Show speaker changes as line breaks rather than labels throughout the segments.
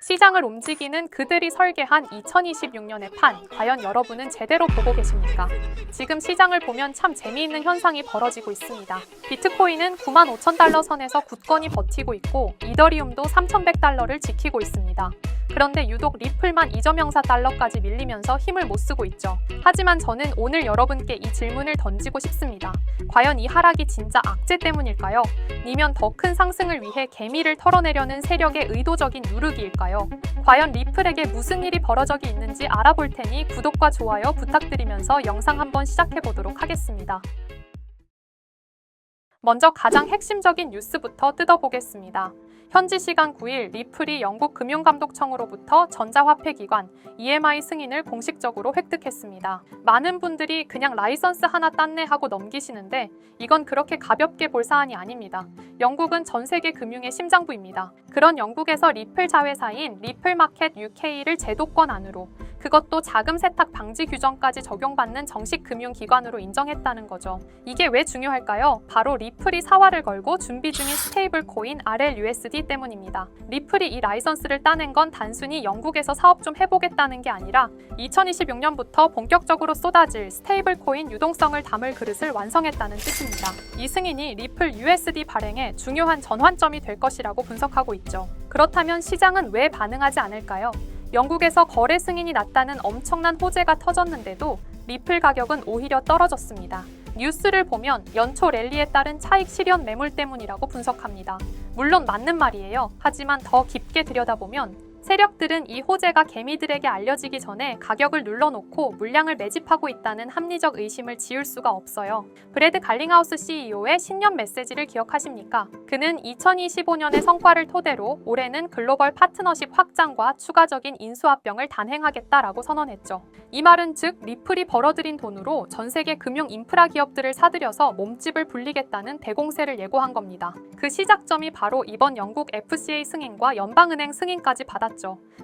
시장을 움직이는 그들이 설계한 2026년의 판, 과연 여러분은 제대로 보고 계십니까? 지금 시장을 보면 참 재미있는 현상이 벌어지고 있습니다. 비트코인은 95,000달러 선에서 굳건히 버티고 있고 이더리움도 3,100달러를 지키고 있습니다. 그런데 유독 리플만 이점형사 달러까지 밀리면서 힘을 못 쓰고 있죠. 하지만 저는 오늘 여러분께 이 질문을 던지고 싶습니다. 과연 이 하락이 진짜 악재 때문일까요? 아니면 더 큰 상승을 위해 개미를 털어내려는 세력의 의도적인 누르기일까요? 과연 리플에게 무슨 일이 벌어져 있는지 알아볼 테니 구독과 좋아요 부탁드리면서 영상 한번 시작해 보도록 하겠습니다. 먼저 가장 핵심적인 뉴스부터 뜯어보겠습니다. 현지 시간 9일 리플이 영국 금융감독청으로부터 전자화폐기관 EMI 승인을 공식적으로 획득했습니다. 많은 분들이 그냥 라이선스 하나 땄네 하고 넘기시는데 이건 그렇게 가볍게 볼 사안이 아닙니다. 영국은 전 세계 금융의 심장부입니다. 그런 영국에서 리플 자회사인 리플마켓 UK를 제도권 안으로, 그것도 자금 세탁 방지 규정까지 적용받는 정식 금융기관으로 인정했다는 거죠. 이게 왜 중요할까요? 바로 리플이 사활을 걸고 준비 중인 스테이블 코인 RLUSD 때문입니다. 리플이 이 라이선스를 따낸 건 단순히 영국에서 사업 좀 해보겠다는 게 아니라 2026년부터 본격적으로 쏟아질 스테이블 코인 유동성을 담을 그릇을 완성했다는 뜻입니다. 이 승인이 리플 USD 발행에 중요한 전환점이 될 것이라고 분석하고 있죠. 그렇다면 시장은 왜 반응하지 않을까요? 영국에서 거래 승인이 났다는 엄청난 호재가 터졌는데도 리플 가격은 오히려 떨어졌습니다. 뉴스를 보면 연초 랠리에 따른 차익 실현 매물 때문이라고 분석합니다. 물론 맞는 말이에요. 하지만 더 깊게 들여다보면 세력들은 이 호재가 개미들에게 알려지기 전에 가격을 눌러놓고 물량을 매집하고 있다는 합리적 의심을 지울 수가 없어요. 브래드 갈링하우스 CEO의 신년 메시지를 기억하십니까? 그는 2025년의 성과를 토대로 올해는 글로벌 파트너십 확장과 추가적인 인수합병을 단행하겠다라고 선언했죠. 이 말은 즉 리플이 벌어들인 돈으로 전 세계 금융 인프라 기업들을 사들여서 몸집을 불리겠다는 대공세를 예고한 겁니다. 그 시작점이 바로 이번 영국 FCA 승인과 연방은행 승인까지 받았죠.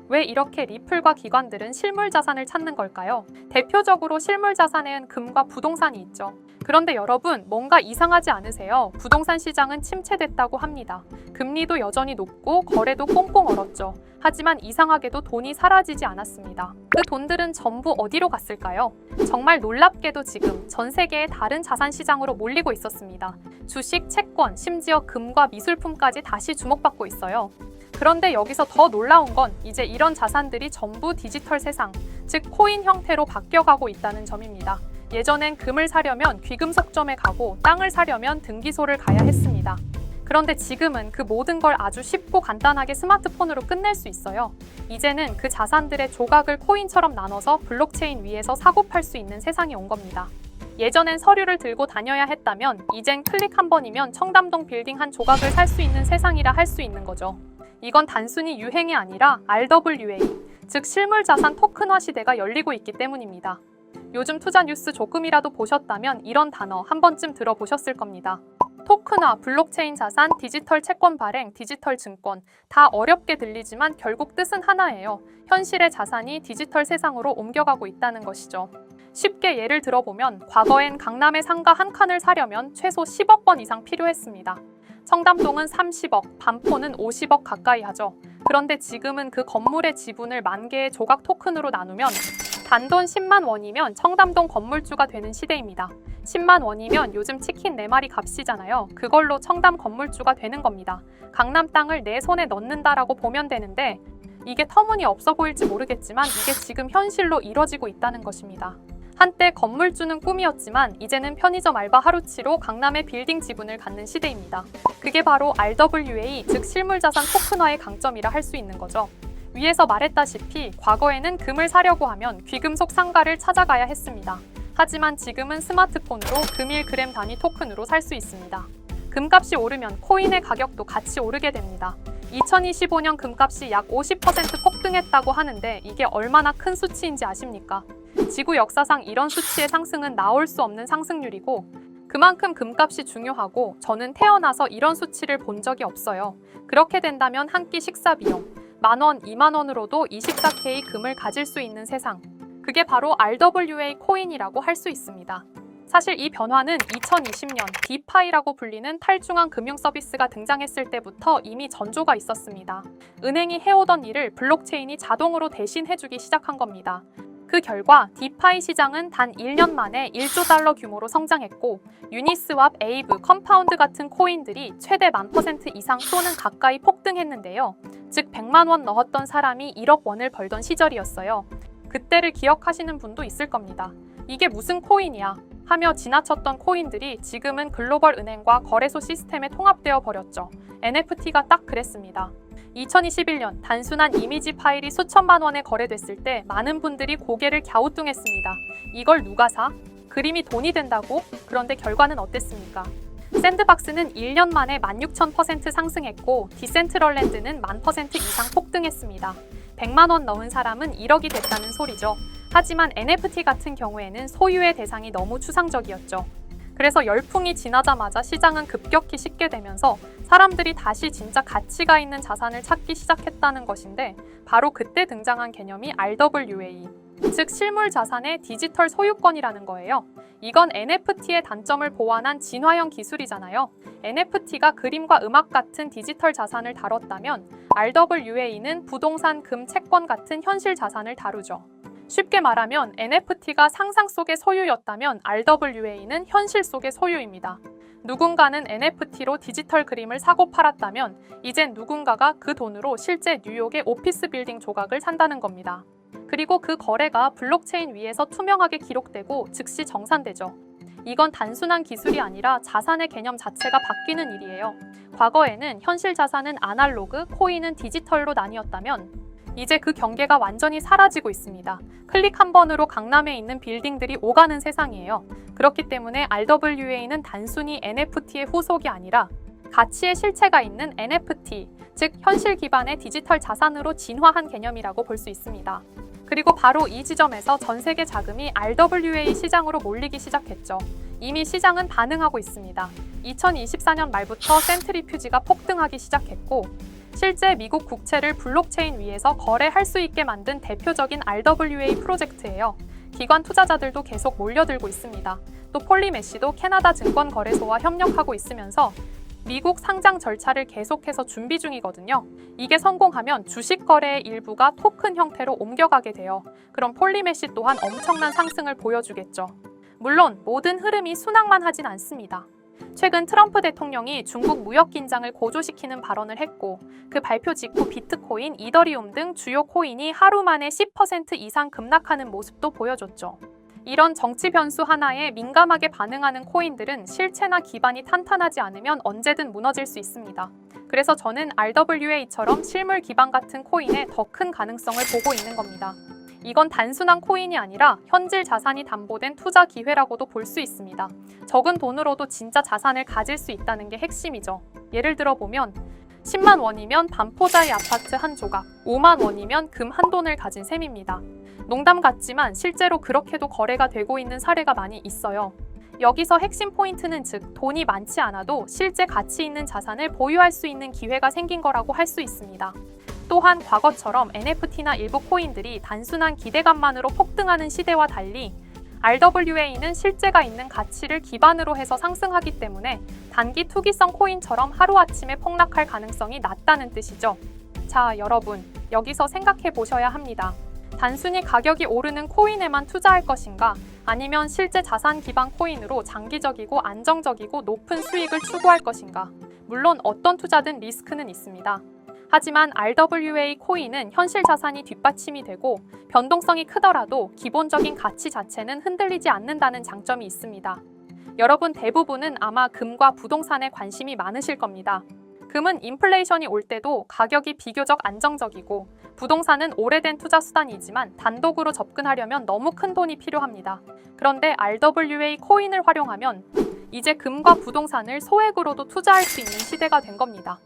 왜 이렇게 리플과 기관들은 실물 자산을 찾는 걸까요? 대표적으로 실물 자산에는 금과 부동산이 있죠. 그런데 여러분, 뭔가 이상하지 않으세요? 부동산 시장은 침체됐다고 합니다. 금리도 여전히 높고 거래도 꽁꽁 얼었죠. 하지만 이상하게도 돈이 사라지지 않았습니다. 그 돈들은 전부 어디로 갔을까요? 정말 놀랍게도 지금 전 세계의 다른 자산 시장으로 몰리고 있었습니다. 주식, 채권, 심지어 금과 미술품까지 다시 주목받고 있어요. 그런데 여기서 더 놀라운 건 이제 이런 자산들이 전부 디지털 세상, 즉 코인 형태로 바뀌어가고 있다는 점입니다. 예전엔 금을 사려면 귀금속점에 가고 땅을 사려면 등기소를 가야 했습니다. 그런데 지금은 그 모든 걸 아주 쉽고 간단하게 스마트폰으로 끝낼 수 있어요. 이제는 그 자산들의 조각을 코인처럼 나눠서 블록체인 위에서 사고 팔 수 있는 세상이 온 겁니다. 예전엔 서류를 들고 다녀야 했다면 이젠 클릭 한 번이면 청담동 빌딩 한 조각을 살 수 있는 세상이라 할 수 있는 거죠. 이건 단순히 유행이 아니라 RWA, 즉 실물 자산 토큰화 시대가 열리고 있기 때문입니다. 요즘 투자 뉴스 조금이라도 보셨다면 이런 단어 한 번쯤 들어보셨을 겁니다. 토큰화, 블록체인 자산, 디지털 채권 발행, 디지털 증권, 다 어렵게 들리지만 결국 뜻은 하나예요. 현실의 자산이 디지털 세상으로 옮겨가고 있다는 것이죠. 쉽게 예를 들어보면 과거엔 강남의 상가 한 칸을 사려면 최소 10억 원 이상 필요했습니다. 청담동은 30억, 반포는 50억 가까이 하죠. 그런데 지금은 그 건물의 지분을 만 개의 조각 토큰으로 나누면 단돈 10만 원이면 청담동 건물주가 되는 시대입니다. 10만 원이면 요즘 치킨 4마리 값이잖아요. 그걸로 청담 건물주가 되는 겁니다. 강남 땅을 내 손에 넣는다라고 보면 되는데 이게 터무니없어 보일지 모르겠지만 이게 지금 현실로 이뤄지고 있다는 것입니다. 한때 건물주는 꿈이었지만 이제는 편의점 알바 하루치로 강남의 빌딩 지분을 갖는 시대입니다. 그게 바로 RWA, 즉 실물자산 토큰화의 강점이라 할 수 있는 거죠. 위에서 말했다시피 과거에는 금을 사려고 하면 귀금속 상가를 찾아가야 했습니다. 하지만 지금은 스마트폰으로 금 1g 단위 토큰으로 살 수 있습니다. 금값이 오르면 코인의 가격도 같이 오르게 됩니다. 2025년 금값이 약 50% 폭등했다고 하는데 이게 얼마나 큰 수치인지 아십니까? 지구 역사상 이런 수치의 상승은 나올 수 없는 상승률이고 그만큼 금값이 중요하고 저는 태어나서 이런 수치를 본 적이 없어요. 그렇게 된다면 한 끼 식사 비용 10,000원, 20,000원으로도 24K 금을 가질 수 있는 세상. 그게 바로 RWA 코인이라고 할 수 있습니다. 사실 이 변화는 2020년 디파이라고 불리는 탈중앙 금융 서비스가 등장했을 때부터 이미 전조가 있었습니다. 은행이 해오던 일을 블록체인이 자동으로 대신 해주기 시작한 겁니다. 그 결과 디파이 시장은 단 1년 만에 1조 달러 규모로 성장했고 유니스왑, 에이브, 컴파운드 같은 코인들이 최대 1000% 이상 또는 가까이 폭등했는데요. 즉 100만 원 넣었던 사람이 1억 원을 벌던 시절이었어요. 그때를 기억하시는 분도 있을 겁니다. 이게 무슨 코인이야? 하며 지나쳤던 코인들이 지금은 글로벌 은행과 거래소 시스템에 통합되어 버렸죠. NFT가 딱 그랬습니다. 2021년 단순한 이미지 파일이 수천만 원에 거래됐을 때 많은 분들이 고개를 갸우뚱했습니다. 이걸 누가 사? 그림이 돈이 된다고? 그런데 결과는 어땠습니까? 샌드박스는 1년 만에 16,000% 상승했고 디센트럴랜드는 10,000% 이상 폭등했습니다. 100만 원 넣은 사람은 1억이 됐다는 소리죠. 하지만 NFT 같은 경우에는 소유의 대상이 너무 추상적이었죠. 그래서 열풍이 지나자마자 시장은 급격히 식게 되면서 사람들이 다시 진짜 가치가 있는 자산을 찾기 시작했다는 것인데 바로 그때 등장한 개념이 RWA, 즉 실물 자산의 디지털 소유권이라는 거예요. 이건 NFT의 단점을 보완한 진화형 기술이잖아요. NFT가 그림과 음악 같은 디지털 자산을 다뤘다면 RWA는 부동산, 금, 채권 같은 현실 자산을 다루죠. 쉽게 말하면 NFT가 상상 속의 소유였다면 RWA는 현실 속의 소유입니다. 누군가는 NFT로 디지털 그림을 사고 팔았다면 이젠 누군가가 그 돈으로 실제 뉴욕의 오피스 빌딩 조각을 산다는 겁니다. 그리고 그 거래가 블록체인 위에서 투명하게 기록되고 즉시 정산되죠. 이건 단순한 기술이 아니라 자산의 개념 자체가 바뀌는 일이에요. 과거에는 현실 자산은 아날로그, 코인은 디지털로 나뉘었다면 이제 그 경계가 완전히 사라지고 있습니다. 클릭 한 번으로 강남에 있는 빌딩들이 오가는 세상이에요. 그렇기 때문에 RWA는 단순히 NFT의 후속이 아니라 가치의 실체가 있는 NFT, 즉 현실 기반의 디지털 자산으로 진화한 개념이라고 볼 수 있습니다. 그리고 바로 이 지점에서 전 세계 자금이 RWA 시장으로 몰리기 시작했죠. 이미 시장은 반응하고 있습니다. 2024년 말부터 센트리퓨지가 폭등하기 시작했고 실제 미국 국채를 블록체인 위에서 거래할 수 있게 만든 대표적인 RWA 프로젝트예요. 기관 투자자들도 계속 몰려들고 있습니다. 또 폴리메시도 캐나다 증권거래소와 협력하고 있으면서 미국 상장 절차를 계속해서 준비 중이거든요. 이게 성공하면 주식 거래의 일부가 토큰 형태로 옮겨가게 돼요. 그럼 폴리메시 또한 엄청난 상승을 보여주겠죠. 물론 모든 흐름이 순항만 하진 않습니다. 최근 트럼프 대통령이 중국 무역 긴장을 고조시키는 발언을 했고 그 발표 직후 비트코인, 이더리움 등 주요 코인이 하루 만에 10% 이상 급락하는 모습도 보여줬죠. 이런 정치 변수 하나에 민감하게 반응하는 코인들은 실체나 기반이 탄탄하지 않으면 언제든 무너질 수 있습니다. 그래서 저는 RWA처럼 실물 기반 같은 코인에 더 큰 가능성을 보고 있는 겁니다. 이건 단순한 코인이 아니라 현질 자산이 담보된 투자 기회라고도 볼 수 있습니다. 적은 돈으로도 진짜 자산을 가질 수 있다는 게 핵심이죠. 예를 들어 보면 10만 원이면 반포자의 아파트 한 조각, 5만 원이면 금 한 돈을 가진 셈입니다. 농담 같지만 실제로 그렇게도 거래가 되고 있는 사례가 많이 있어요. 여기서 핵심 포인트는 즉 돈이 많지 않아도 실제 가치 있는 자산을 보유할 수 있는 기회가 생긴 거라고 할 수 있습니다. 또한 과거처럼 NFT나 일부 코인들이 단순한 기대감만으로 폭등하는 시대와 달리 RWA는 실제가 있는 가치를 기반으로 해서 상승하기 때문에 단기 투기성 코인처럼 하루아침에 폭락할 가능성이 낮다는 뜻이죠. 자, 여러분, 여기서 생각해 보셔야 합니다. 단순히 가격이 오르는 코인에만 투자할 것인가? 아니면 실제 자산 기반 코인으로 장기적이고 안정적이고 높은 수익을 추구할 것인가? 물론 어떤 투자든 리스크는 있습니다. 하지만 RWA 코인은 현실 자산이 뒷받침이 되고 변동성이 크더라도 기본적인 가치 자체는 흔들리지 않는다는 장점이 있습니다. 여러분 대부분은 아마 금과 부동산에 관심이 많으실 겁니다. 금은 인플레이션이 올 때도 가격이 비교적 안정적이고 부동산은 오래된 투자 수단이지만 단독으로 접근하려면 너무 큰 돈이 필요합니다. 그런데 RWA 코인을 활용하면 이제 금과 부동산을 소액으로도 투자할 수 있는 시대가 된 겁니다.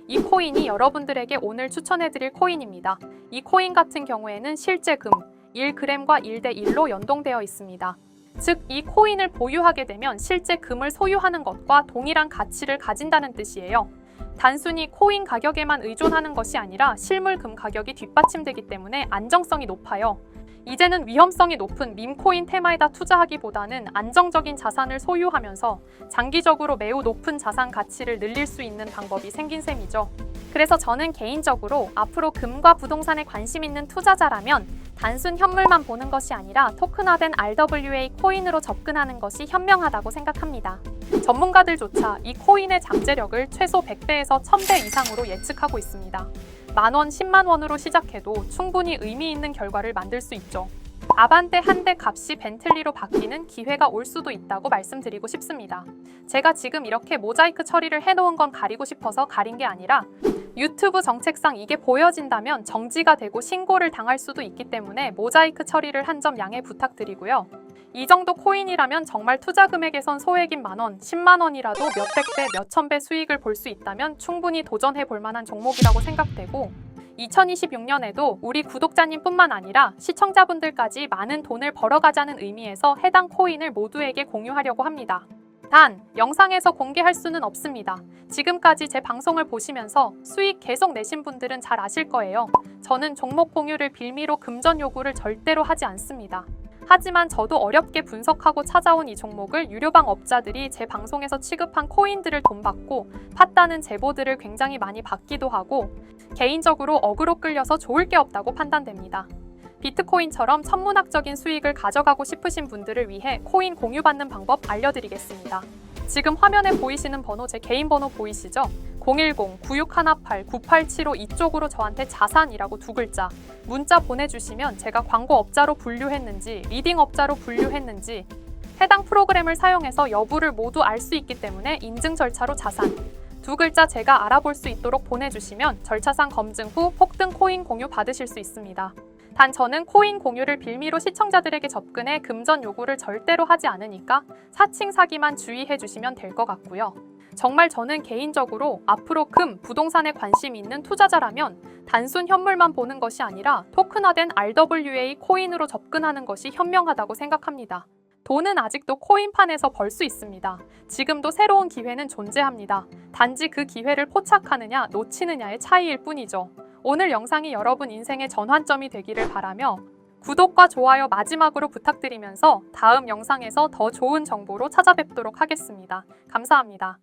이 코인이 여러분들에게 오늘 추천해드릴 코인입니다. 이 코인 같은 경우에는 실제 금 1g과 1:1로 연동되어 있습니다. 즉, 이 코인을 보유하게 되면 실제 금을 소유하는 것과 동일한 가치를 가진다는 뜻이에요. 단순히 코인 가격에만 의존하는 것이 아니라 실물 금 가격이 뒷받침되기 때문에 안정성이 높아요. 이제는 위험성이 높은 밈코인 테마에다 투자하기보다는 안정적인 자산을 소유하면서 장기적으로 매우 높은 자산 가치를 늘릴 수 있는 방법이 생긴 셈이죠. 그래서 저는 개인적으로 앞으로 금과 부동산에 관심 있는 투자자라면 단순 현물만 보는 것이 아니라 토큰화된 RWA 코인으로 접근하는 것이 현명하다고 생각합니다. 전문가들조차 이 코인의 잠재력을 최소 100배에서 1000배 이상으로 예측하고 있습니다. 만원, 10만 원으로 시작해도 충분히 의미 있는 결과를 만들 수 있죠. 아반떼 한 대 값이 벤틀리로 바뀌는 기회가 올 수도 있다고 말씀드리고 싶습니다. 제가 지금 이렇게 모자이크 처리를 해놓은 건 가리고 싶어서 가린 게 아니라 유튜브 정책상 이게 보여진다면 정지가 되고 신고를 당할 수도 있기 때문에 모자이크 처리를 한 점 양해 부탁드리고요. 이 정도 코인이라면 정말 투자 금액에선 소액인 만원, 10만 원이라도 몇백 배, 몇천 배 수익을 볼 수 있다면 충분히 도전해 볼 만한 종목이라고 생각되고 2026년에도 우리 구독자님뿐만 아니라 시청자분들까지 많은 돈을 벌어가자는 의미에서 해당 코인을 모두에게 공유하려고 합니다. 단, 영상에서 공개할 수는 없습니다. 지금까지 제 방송을 보시면서 수익 계속 내신 분들은 잘 아실 거예요. 저는 종목 공유를 빌미로 금전 요구를 절대로 하지 않습니다. 하지만 저도 어렵게 분석하고 찾아온 이 종목을 유료방 업자들이 제 방송에서 취급한 코인들을 돈 받고 팠다는 제보들을 굉장히 많이 받기도 하고 개인적으로 어그로 끌려서 좋을 게 없다고 판단됩니다. 비트코인처럼 천문학적인 수익을 가져가고 싶으신 분들을 위해 코인 공유받는 방법 알려드리겠습니다. 지금 화면에 보이시는 번호 제 개인 번호 보이시죠? 010-9618-9875 이쪽으로 저한테 자산이라고 두 글자 문자 보내주시면 제가 광고업자로 분류했는지 리딩업자로 분류했는지 해당 프로그램을 사용해서 여부를 모두 알 수 있기 때문에 인증 절차로 자산 두 글자 제가 알아볼 수 있도록 보내주시면 절차상 검증 후 폭등 코인 공유 받으실 수 있습니다. 단 저는 코인 공유를 빌미로 시청자들에게 접근해 금전 요구를 절대로 하지 않으니까 사칭 사기만 주의해 주시면 될 것 같고요. 정말 저는 개인적으로 앞으로 금, 부동산에 관심이 있는 투자자라면 단순 현물만 보는 것이 아니라 토큰화된 RWA 코인으로 접근하는 것이 현명하다고 생각합니다. 돈은 아직도 코인판에서 벌 수 있습니다. 지금도 새로운 기회는 존재합니다. 단지 그 기회를 포착하느냐 놓치느냐의 차이일 뿐이죠. 오늘 영상이 여러분 인생의 전환점이 되기를 바라며 구독과 좋아요 마지막으로 부탁드리면서 다음 영상에서 더 좋은 정보로 찾아뵙도록 하겠습니다. 감사합니다.